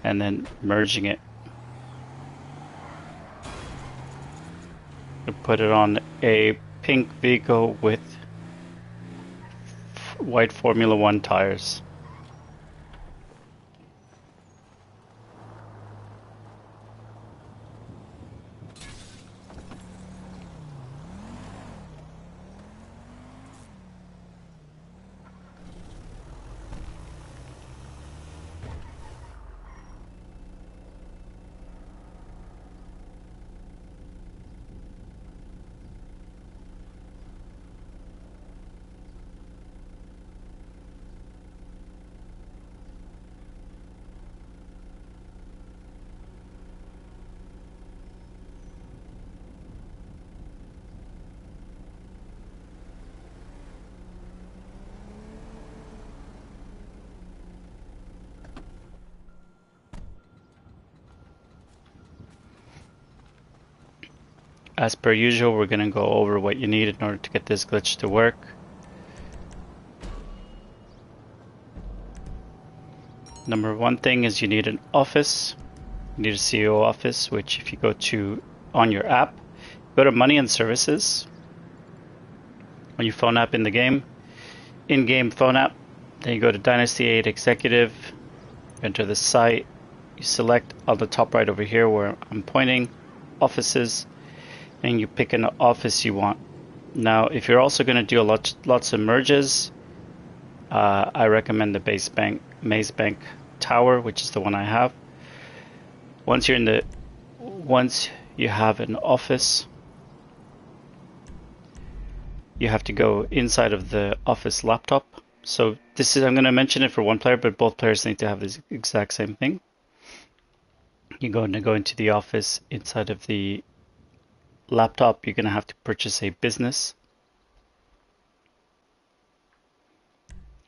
and then merging it. You put it on a pink vehicle with white Formula One tires. As per usual, we're going to go over what you need in order to get this glitch to work. Number one thing is you need an office. You need a CEO office, which if you go to on your app, go to Money and Services on your phone app in the game, in-game phone app. Then you go to Dynasty 8 Executive, enter the site, you select on the top right over here where I'm pointing, Offices, and you pick an office you want. Now, if you're also going to do lots of merges, I recommend the Maze Bank Tower, which is the one I have. Once you have an office, you have to go inside of the office laptop. So I'm going to mention it for one player, but both players need to have this exact same thing. You're going to go into the office inside of the laptop. You're going to have to purchase a business.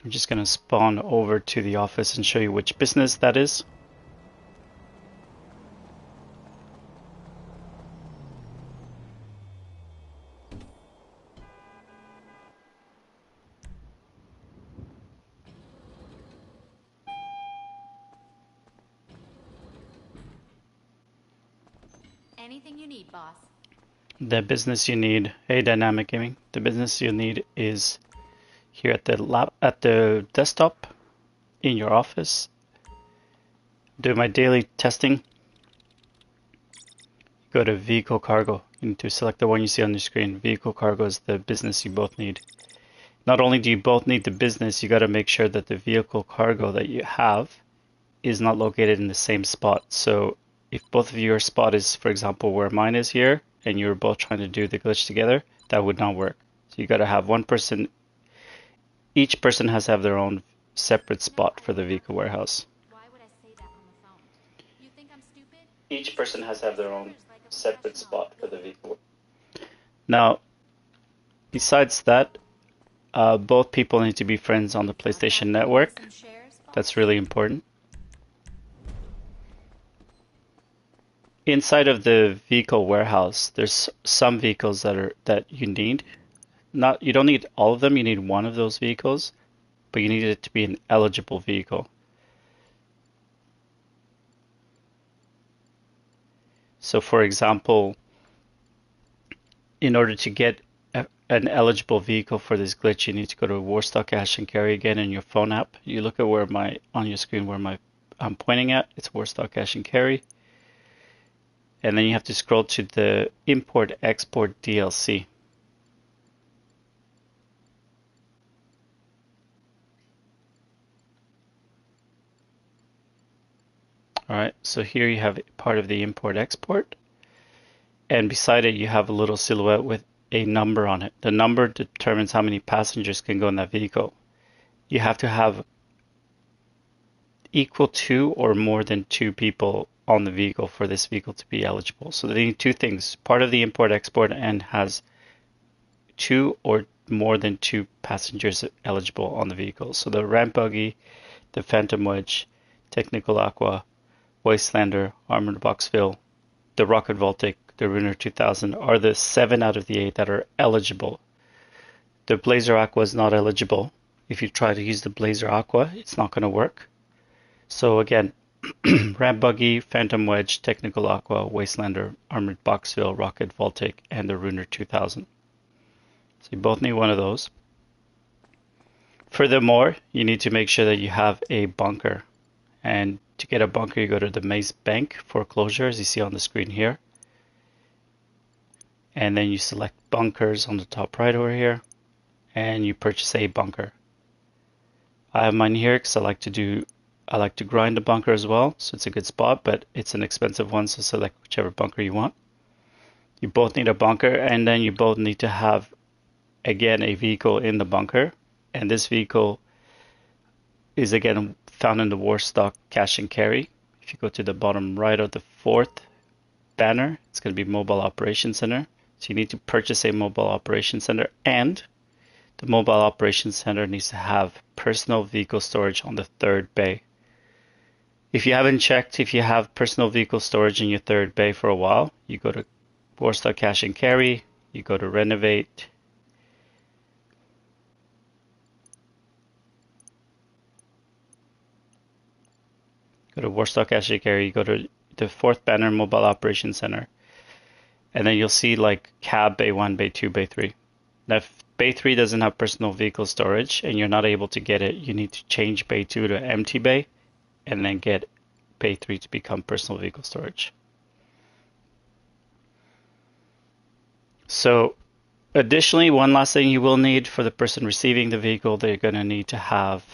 I'm just going to spawn over to the office and show you which business that is. Anything you need, boss. The business you need, hey Dynamic Gaming, the business you need is here at the desktop in your office. Do my daily testing. Go to Vehicle Cargo. You need to select the one you see on your screen. Vehicle Cargo is the business you both need. Not only do you both need the business, you got to make sure that the vehicle cargo that you have is not located in the same spot. So if both of your spot is, for example, where mine is here, and you're both trying to do the glitch together, that would not work. So you got to have one person. Each person has to have their own separate spot for the vehicle warehouse. Why would I say that on the phone? You think I'm stupid? Each person has to have their own separate spot for the vehicle. Now, besides that, both people need to be friends on the PlayStation Network. That's really important. Inside of the vehicle warehouse, there's some vehicles that you need. You don't need all of them, you need one of those vehicles, but you need it to be an eligible vehicle. So for example, in order to get an eligible vehicle for this glitch, you need to go to Warstock Cash and Carry again in your phone app. You look at where on your screen where I'm pointing at, it's Warstock Cash and Carry. And then you have to scroll to the Import Export DLC. Alright, so here you have part of the Import Export. And beside it you have a little silhouette with a number on it. The number determines how many passengers can go in that vehicle. You have to have equal to or more than 2 people on the vehicle for this vehicle to be eligible. So they need 2 things. Part of the import-export and has 2 or more than 2 passengers eligible on the vehicle. So the Ramp Buggy, the Phantom Wedge, Technical Aqua, Wastelander, Armored Boxville, the Rocket Voltic, the Runner 2000 are the 7 out of the 8 that are eligible. The Blazer Aqua is not eligible. If you try to use the Blazer Aqua, it's not going to work. So again, Ram Buggy, Phantom Wedge, Technical Aqua, Wastelander, Armored Boxville, Rocket Voltic, and the Runer 2000. So you both need one of those. Furthermore, you need to make sure that you have a bunker. And to get a bunker, you go to the Maze Bank foreclosure, as you see on the screen here. And then you select bunkers on the top right over here, and you purchase a bunker. I have mine here because I like to grind a bunker as well, so it's a good spot, but it's an expensive one, so select whichever bunker you want. You both need a bunker, and then you both need to have, again, a vehicle in the bunker. And this vehicle is again found in the Warstock Cash and Carry. If you go to the bottom right of the fourth banner, it's going to be Mobile Operations Center. So you need to purchase a Mobile Operations Center, and the Mobile Operations Center needs to have personal vehicle storage on the third bay. If you haven't checked if you have personal vehicle storage in your third bay for a while, you go to Warstock Cash and Carry, you go to Renovate, go to Warstock Cash and Carry, you go to the fourth banner, Mobile Operations Center, and then you'll see like cab bay 1, bay 2, bay 3. Now if bay 3 doesn't have personal vehicle storage and you're not able to get it, you need to change bay 2 to empty bay and then get bay 3 to become personal vehicle storage. So additionally, one last thing you will need for the person receiving the vehicle, they're going to need to have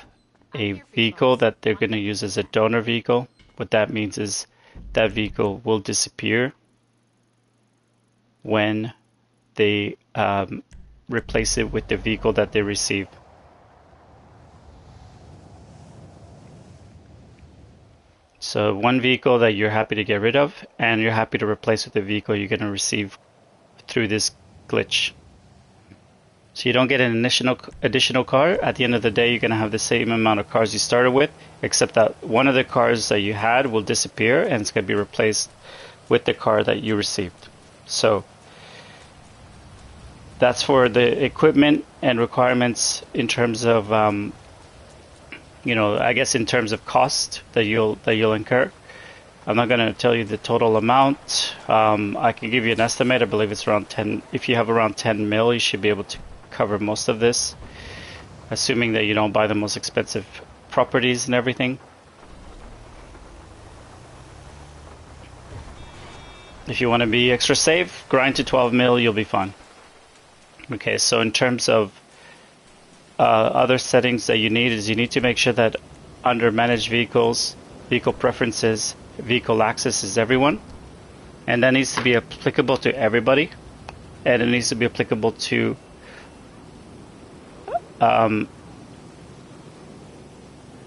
a vehicle that they're going to use as a donor vehicle. What that means is that vehicle will disappear when they replace it with the vehicle that they receive. So one vehicle that you're happy to get rid of and you're happy to replace with the vehicle you're going to receive through this glitch. So you don't get an additional car. At the end of the day, you're going to have the same amount of cars you started with, except that one of the cars that you had will disappear and it's going to be replaced with the car that you received. So that's for the equipment and requirements in terms of, I guess in terms of cost that you'll incur. I'm not going to tell you the total amount. I can give you an estimate. I believe it's around 10. If you have around 10 mil, you should be able to cover most of this, assuming that you don't buy the most expensive properties and everything. If you want to be extra safe, grind to 12 mil, you'll be fine. Okay, so in terms of other settings that you need is you need to make sure that under manage vehicles, vehicle preferences, vehicle access is everyone, and that needs to be applicable to everybody, and it needs to be applicable to it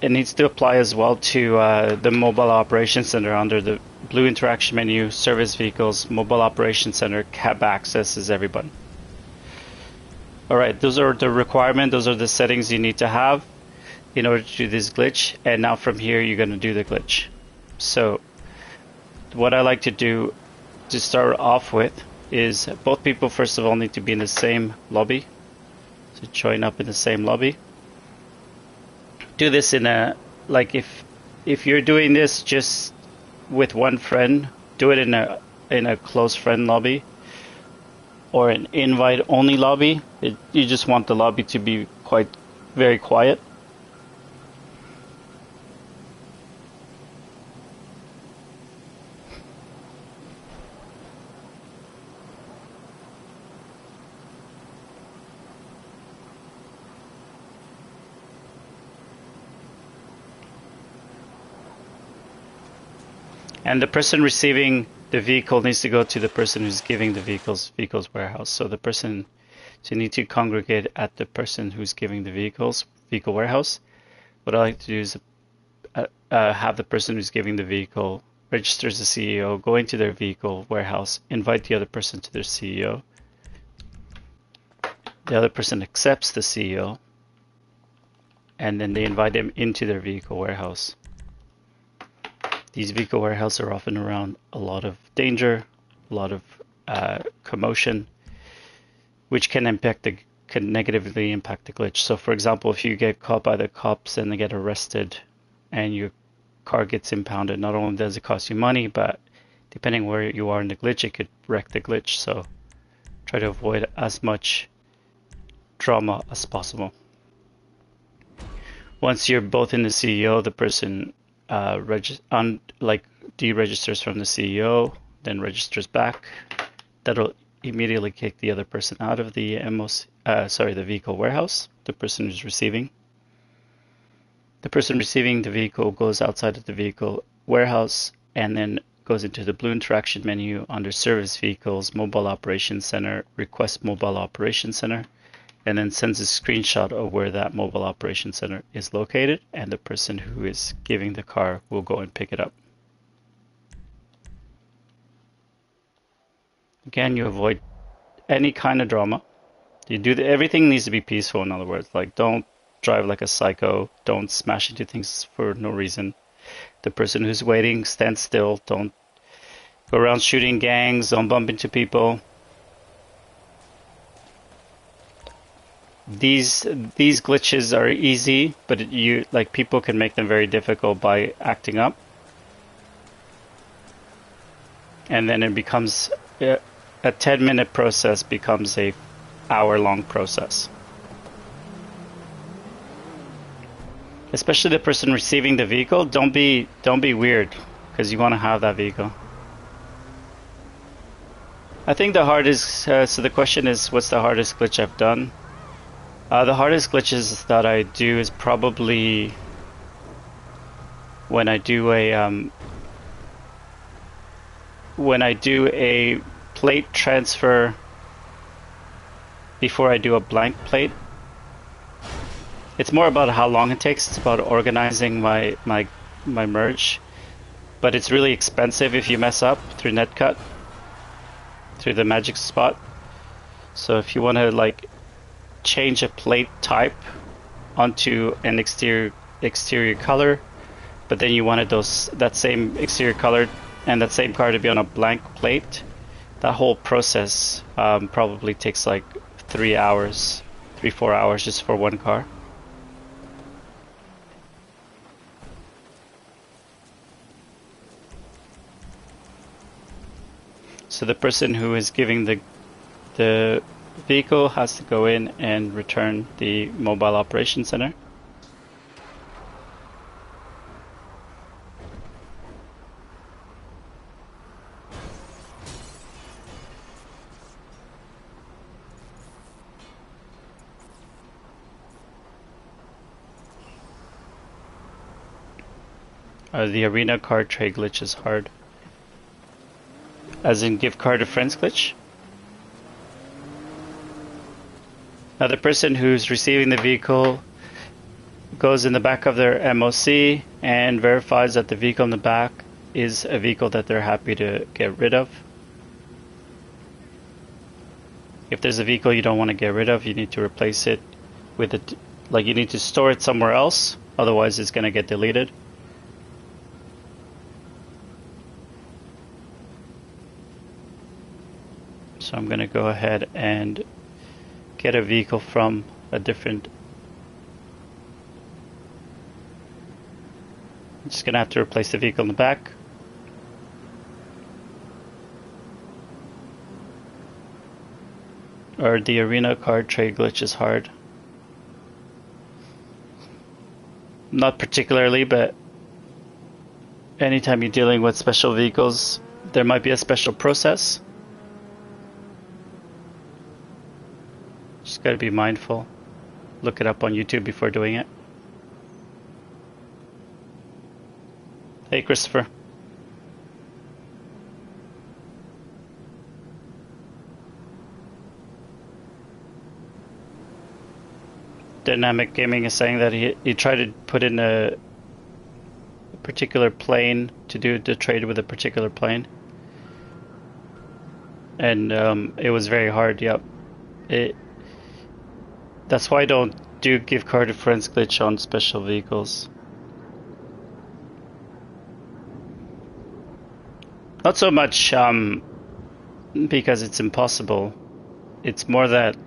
needs to apply as well to the Mobile Operations Center under the blue interaction menu, service vehicles, Mobile Operations Center, cab access is everyone. Alright, those are the requirements, those are the settings you need to have in order to do this glitch, and now from here you're going to do the glitch. So what I like to do to start off with is both people first of all need to be in the same lobby. So join up in the same lobby. Do this in a, like if you're doing this just with one friend, do it in a close friend lobby or an invite only lobby. You just want the lobby to be very quiet. And the person receiving the vehicle needs to go to the person who's giving the vehicles warehouse. So you need to congregate at the person who's giving the vehicle warehouse. What I like to do is have the person who's giving the vehicle register as a CEO, go into their vehicle warehouse, invite the other person to their CEO. The other person accepts the CEO, and then they invite them into their vehicle warehouse. These vehicle warehouses are often around a lot of danger, a lot of commotion, which can negatively impact the glitch. So for example, if you get caught by the cops and they get arrested and car gets impounded. Not only does it cost you money, but depending where you are in the glitch, it could wreck the glitch. So try to avoid as much drama as possible. Once you're both in the CEO, the person deregisters from the CEO, then registers back. That'll immediately kick the other person out of the the vehicle warehouse. The person who's receiving. The person receiving the vehicle goes outside of the vehicle warehouse and then goes into the blue interaction menu under Service Vehicles, Mobile Operations Center, Request Mobile Operations Center, and then sends a screenshot of where that Mobile Operations Center is located, and the person who is giving the car will go and pick it up. Again, you avoid any kind of drama. Everything needs to be peaceful, in other words. Like, don't drive like a psycho. Don't smash into things for no reason. The person who's waiting, stand still. Don't go around shooting gangs. Don't bump into people. These glitches are easy, but people can make them very difficult by acting up. And then it becomes a 10-minute process becomes a hour-long process. Especially the person receiving the vehicle, don't be weird, because you want to have that vehicle. I think the hardest, so the question is, what's the hardest glitch I've done? The hardest glitches that I do is probably when I do a plate transfer before I do a blank plate. It's more about how long it takes. It's about organizing my merge, but it's really expensive if you mess up through netcut, through the magic spot. So if you want to change a plate type onto an exterior color, but then you wanted that same exterior color and that same car to be on a blank plate, that whole process probably takes like 3 hours, 4 hours just for one car. So the person who is giving the vehicle has to go in and return the mobile operation center. The arena card trade glitch is hard. As in give card to friends glitch? Now the person who's receiving the vehicle goes in the back of their MOC and verifies that the vehicle in the back is a vehicle that they're happy to get rid of. If there's a vehicle you don't want to get rid of, you need to replace it with you need to store it somewhere else, otherwise it's going to get deleted. So I'm going to go ahead and get a vehicle from a different... I'm just going to have to replace the vehicle in the back. Or the arena card trade glitch is hard. Not particularly, but anytime you're dealing with special vehicles, there might be a special process. Just gotta be mindful. Look it up on YouTube before doing it. Hey, Christopher. Dynamic Gaming is saying that he tried to put in a particular plane to do the trade with a particular plane. And it was very hard, yep. That's why I don't do give card to friends glitch on special vehicles. Not so much because it's impossible. It's more that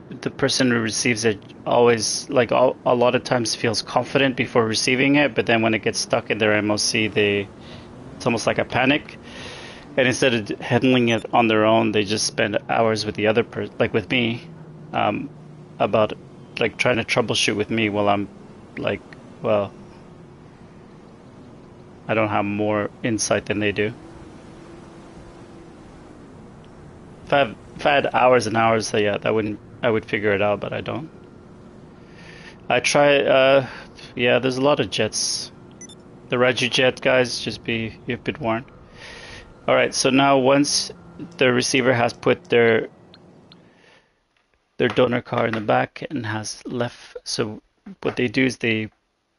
the person who receives it always, like, a lot of times feels confident before receiving it, but then when it gets stuck in their MOC, it's almost like a panic. And instead of handling it on their own, they just spend hours with the other person, like with me, about like trying to troubleshoot with me while I'm like, well, I don't have more insight than they do. If I had hours and hours, so yeah, I would figure it out, but I don't. I try, yeah, there's a lot of jets. The Raju jet guys, you've been warned. Alright, so now once the receiver has put their donor car in the back and has left, so what they do is they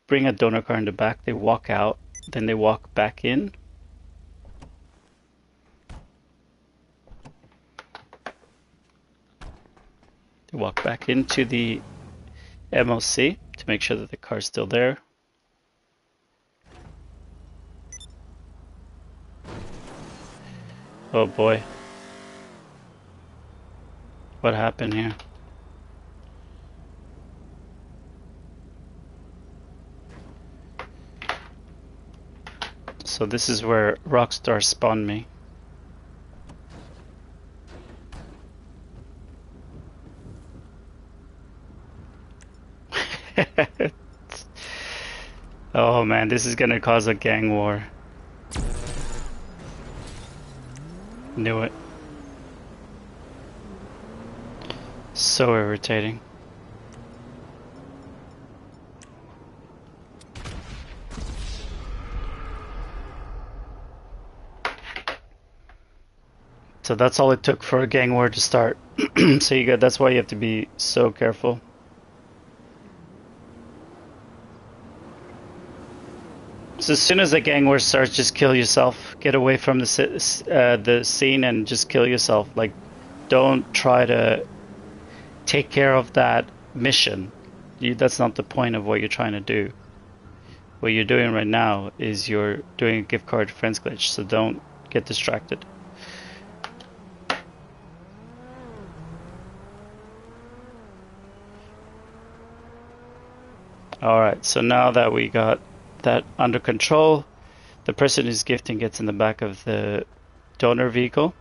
bring a donor car in the back, they walk out, then they walk back in. They walk back into the MOC to make sure that the car's still there. Oh boy. What happened here? So this is where Rockstar spawned me. Oh man, this is gonna cause a gang war. Knew it. So irritating. So that's all it took for a gang war to start. So that's why you have to be so careful. So as soon as a gang war starts, just kill yourself. Get away from the scene and just kill yourself. Like, don't try to take care of that mission. That's not the point of what you're trying to do. What you're doing right now is you're doing a gift card friends glitch, so don't get distracted. Alright, so now that we got that under control, the person who's gifting gets in the back of the donor vehicle.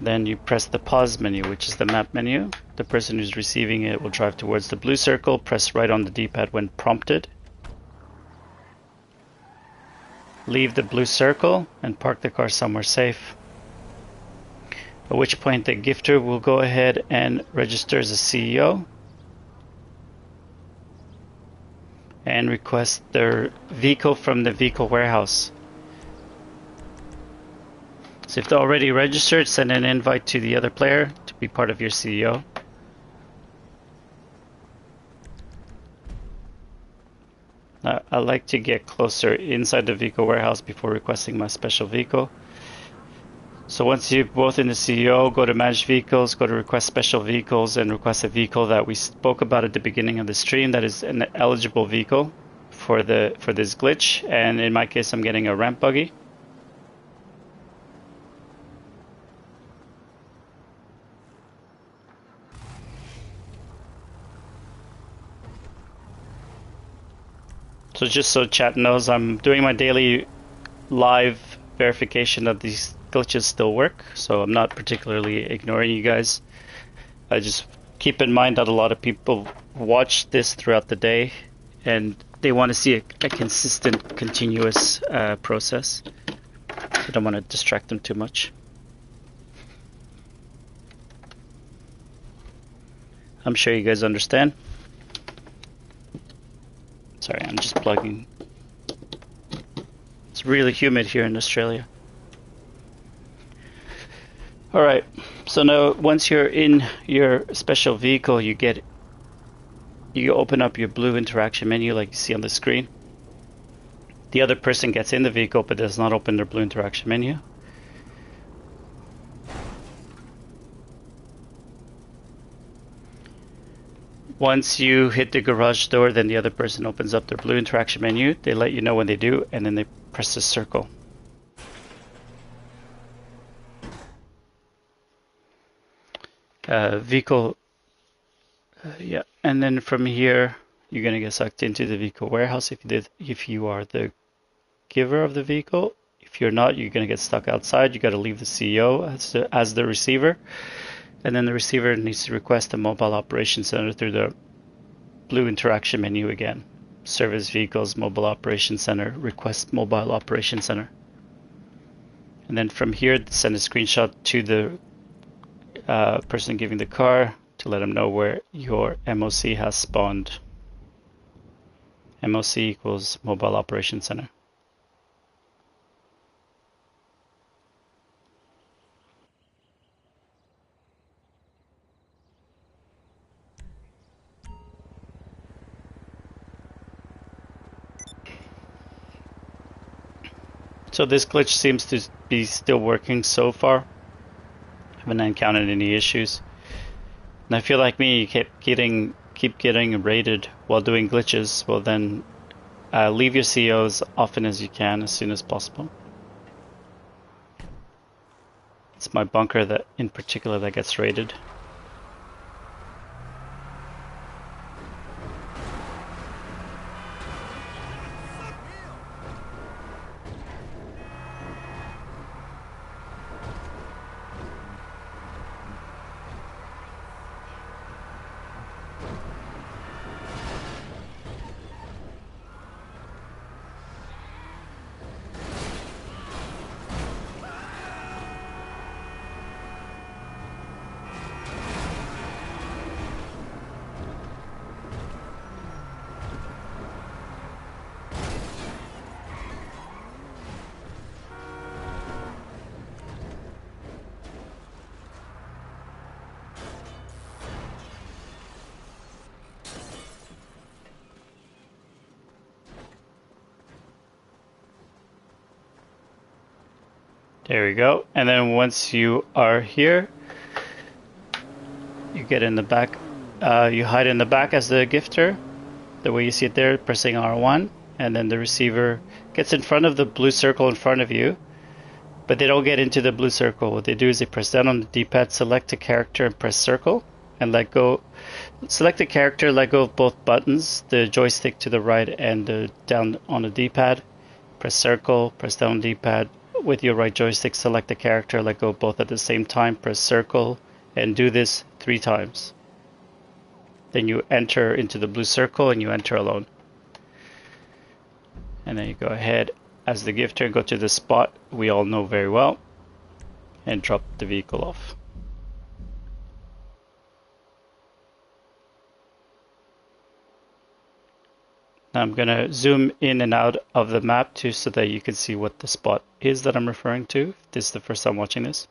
Then you press the pause menu, which is the map menu. The person who's receiving it will drive towards the blue circle, press right on the D-pad when prompted. Leave the blue circle and park the car somewhere safe. At which point the gifter will go ahead and register as a CEO and request their vehicle from the vehicle warehouse. So if they're already registered, send an invite to the other player to be part of your CEO. I like to get closer inside the vehicle warehouse before requesting my special vehicle. So once you're both in the CEO, go to manage vehicles, go to request special vehicles, and request a vehicle that we spoke about at the beginning of the stream that is an eligible vehicle for this glitch. And in my case, I'm getting a ramp buggy. So just so chat knows, I'm doing my daily live verification that these glitches still work, so I'm not particularly ignoring you guys. I just keep in mind that a lot of people watch this throughout the day and they want to see a consistent, continuous process. I don't want to distract them too much. I'm sure you guys understand. Sorry, I'm just plugging. It's really humid here in Australia. Alright, so now once you're in your special vehicle, you open up your blue interaction menu like you see on the screen. The other person gets in the vehicle but does not open their blue interaction menu. Once you hit the garage door, then the other person opens up their blue interaction menu. They let you know when they do, and then they press the circle. vehicle. Yeah, and then from here you're gonna get sucked into the vehicle warehouse if you are the giver of the vehicle. If you're not, you're gonna get stuck outside. You got to leave the CEO as the receiver, and then the receiver needs to request a mobile operation center through the blue interaction menu again. Service vehicles, mobile operation center, request mobile operation center. And then from here, send a screenshot to the person giving the car to let them know where your MOC has spawned. MOC equals mobile operation center. So this glitch seems to be still working so far. I haven't encountered any issues. And I feel like me, you keep getting raided while doing glitches. Well then, leave your CO as often as you can, as soon as possible. It's my bunker that, in particular, that gets raided. There we go. And then once you are here, you get in the back. You hide in the back as the gifter, the way you see it there, pressing R1, and then the receiver gets in front of the blue circle in front of you, but they don't get into the blue circle. What they do is they press down on the D-pad, select a character, and press circle, and let go. Select a character, let go of both buttons, the joystick to the right and down on the D-pad. Press circle, press down on the D-pad. With your right joystick, select the character, let go both at the same time, press circle, and do this 3 times. Then you enter into the blue circle and you enter alone. And then you go ahead as the gifter, go to the spot we all know very well, and drop the vehicle off. Now I'm going to zoom in and out of the map too so that you can see what the spot is that I'm referring to. If this is the first time watching this.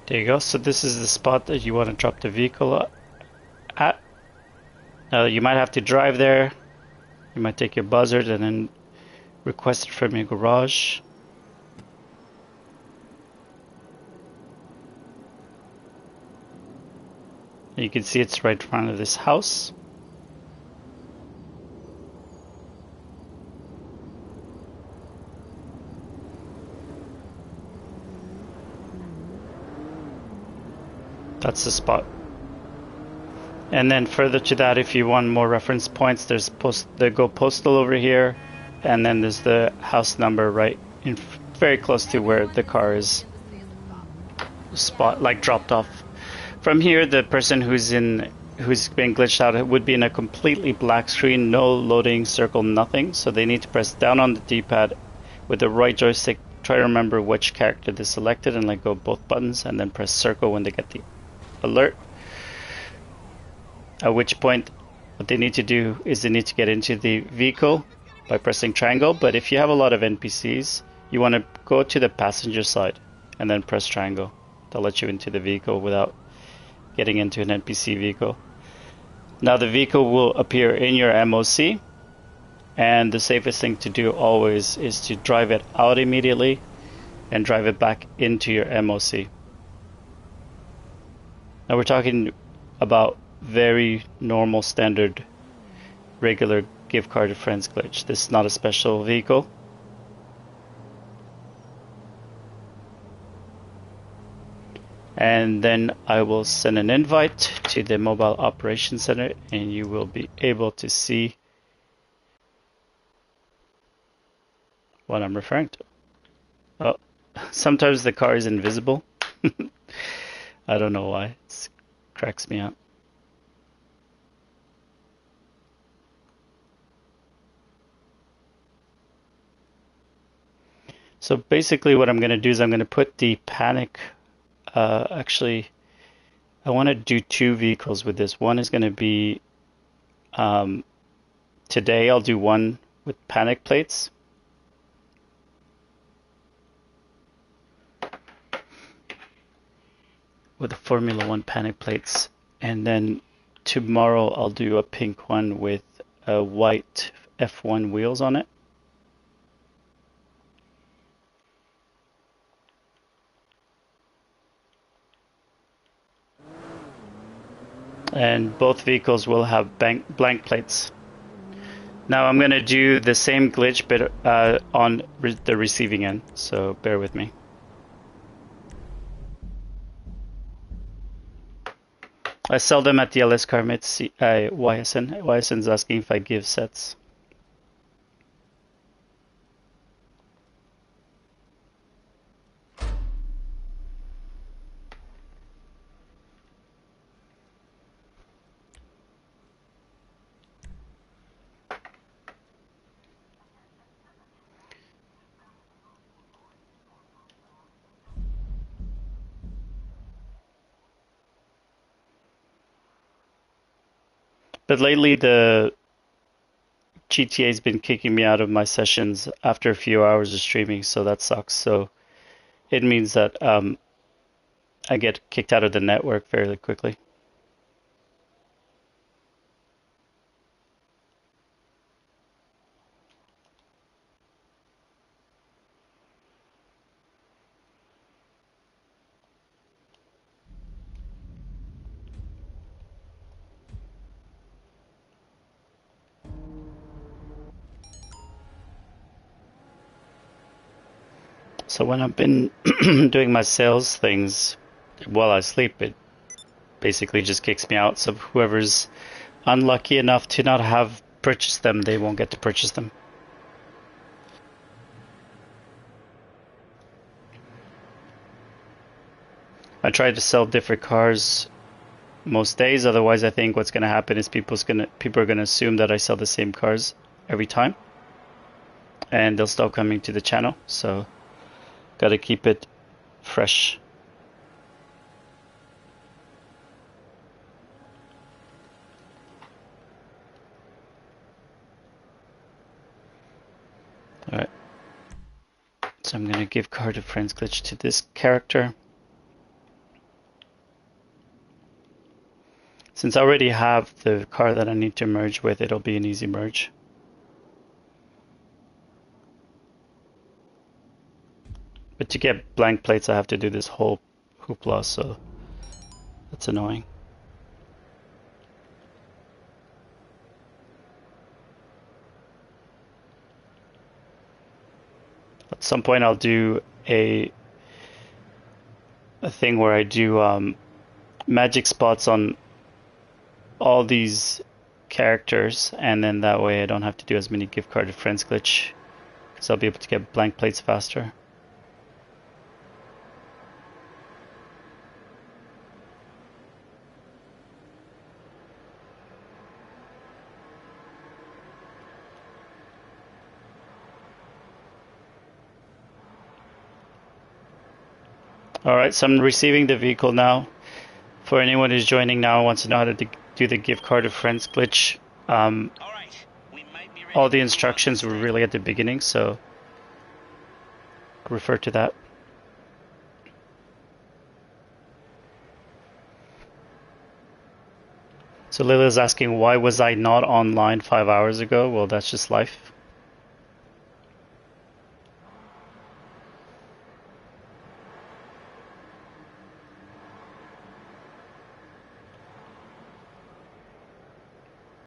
There you go. So this is the spot that you want to drop the vehicle at. Now you might have to drive there. You might take your buzzard and then request it from your garage. And you can see it's right in front of this house. That's the spot. And then further to that, if you want more reference points, there's the Go Postal over here, and then there's the house number right in very close to where the car is dropped off. From here, the person who's been glitched out would be in a completely black screen, no loading circle, nothing. So they need to press down on the D-pad with the right joystick. Try to remember which character they selected and let go of both buttons, and then press circle when they get the alert. At which point, what they need to do is they need to get into the vehicle by pressing triangle. But if you have a lot of NPCs, you want to go to the passenger side and then press triangle. That'll let you into the vehicle without getting into an NPC vehicle. Now the vehicle will appear in your MOC, and the safest thing to do always is to drive it out immediately and drive it back into your MOC. Now we're talking about very normal, standard, regular gift card to friends glitch. This is not a special vehicle. And then I will send an invite to the Mobile Operations Center and you will be able to see what I'm referring to. Oh, sometimes the car is invisible. I don't know why. It cracks me up. So basically what I'm going to do is I'm going to put the panic, actually, I want to do two vehicles with this. One is going to be, today I'll do one with panic plates. With the Formula One panic plates. And then tomorrow I'll do a pink one with white F1 wheels on it. And both vehicles will have blank plates. Now I'm going to do the same glitch but on the receiving end, so bear with me. I sell them at the LS Car Meets YSN. YSN's asking if I give sets. But lately the GTA's been kicking me out of my sessions after a few hours of streaming, so that sucks. So it means that I get kicked out of the network fairly quickly. So when I've been doing my sales things while I sleep, it basically just kicks me out. So whoever's unlucky enough to not have purchased them, they won't get to purchase them. I try to sell different cars most days. Otherwise, I think what's going to happen is people are going to assume that I sell the same cars every time, and they'll stop coming to the channel. So, got to keep it fresh. All right. So I'm going to give car to friends glitch to this character. Since I already have the car that I need to merge with, it'll be an easy merge. But to get blank plates, I have to do this whole hoopla, so that's annoying. At some point, I'll do a thing where I do magic spots on all these characters, and then that way I don't have to do as many gift card to friends glitch, because I'll be able to get blank plates faster. Alright, so I'm receiving the vehicle now. For anyone who's joining now and wants to know how to do the gift card to friends glitch, all the instructions were really at the beginning, so refer to that. So Lila's asking, why was I not online 5 hours ago? Well, that's just life.